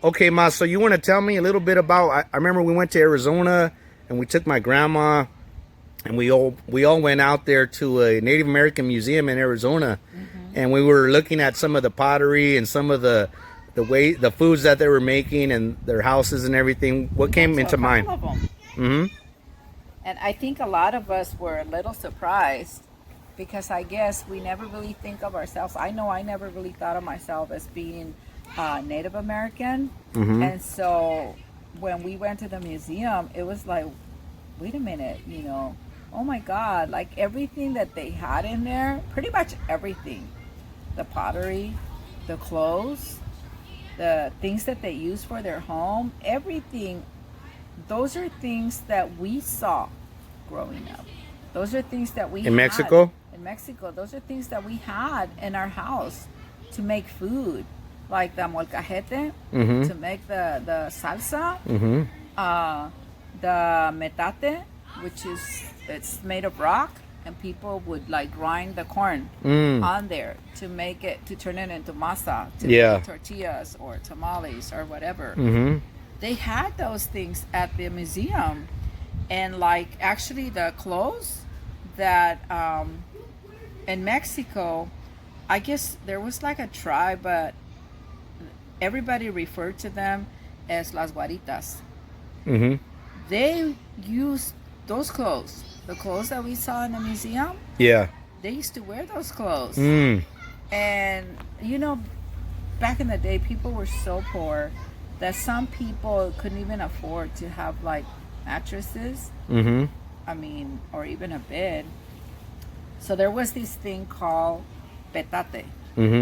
Okay, Ma, so you want to tell me a little bit about, I remember we went to Arizona and we took my grandma and we all went out there to a Native American museum in Arizona, and we were looking at some of the pottery and some of the foods that they were making and their houses and everything. What came into mind? Of them. Mm-hmm. And I think a lot of us were a little surprised because I guess we never really think of ourselves. I know I never really thought of myself as being Native American. And so when we went to the museum, it was like, wait a minute, oh my God, like everything that they had in there, pretty much everything. The pottery, the clothes, the things that they use for their home, everything. Those are things that we saw growing up. Those are things that we In Mexico? In Mexico. Those are things that we had in our house to make food. Like the molcajete, to make the salsa, the metate, which it's made of rock, and people would like grind the corn on there to make it, to turn it into masa, to make tortillas or tamales or whatever. They had those things at the museum, and like actually the clothes that in Mexico, I guess there was like a tribe, but everybody referred to them as las guaritas. They used those clothes, the clothes that we saw in the museum. Yeah. They used to wear those clothes. And back in the day, people were so poor that some people couldn't even afford to have like mattresses. I mean, or even a bed. So there was this thing called petate,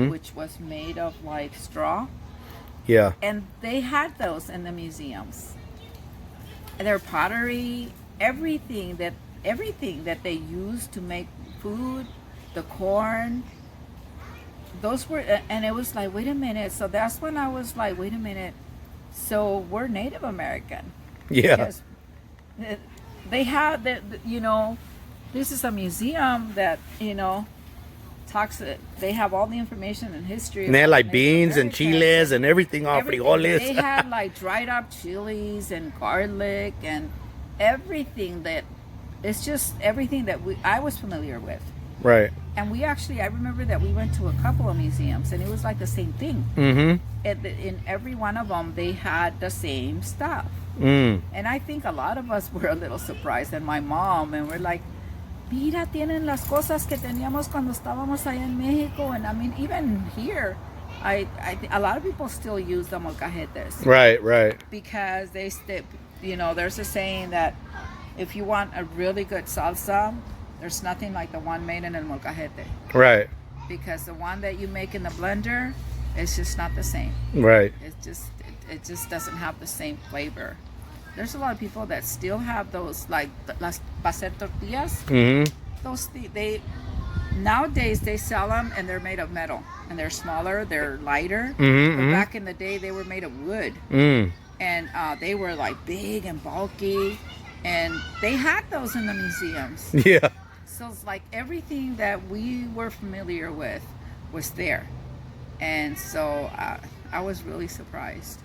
which was made of like straw. Yeah. And they had those in the museums. Their pottery, everything that they used to make food, the corn, those were, and it was like, wait a minute. So that's when I was like, wait a minute. So we're Native American. Yeah. Because they have this is a museum that, talks, they have all the information and history. And they had like Native beans and Americans chiles and everything, frijoles. They had like dried up chilies and garlic and everything that, it's just everything that I was familiar with. Right. And I remember that we went to a couple of museums and it was like the same thing. In every one of them, they had the same stuff. And I think a lot of us were a little surprised, and my mom, and we're like, mira, tienen las cosas que teníamos cuando estábamos allá en Mexico. And I mean, even here, a lot of people still use the molcajetes. Right. Because there's a saying that if you want a really good salsa, there's nothing like the one made in el molcajete. Right. Because the one that you make in the blender, it's just not the same. Right. It just doesn't have the same flavor. There's a lot of people that still have those, like las pacer tortillas. Those nowadays they sell them and they're made of metal and they're smaller, they're lighter. But back in the day they were made of wood, and they were like big and bulky, and they had those in the museums. Yeah. So it's like everything that we were familiar with was there, and so I was really surprised.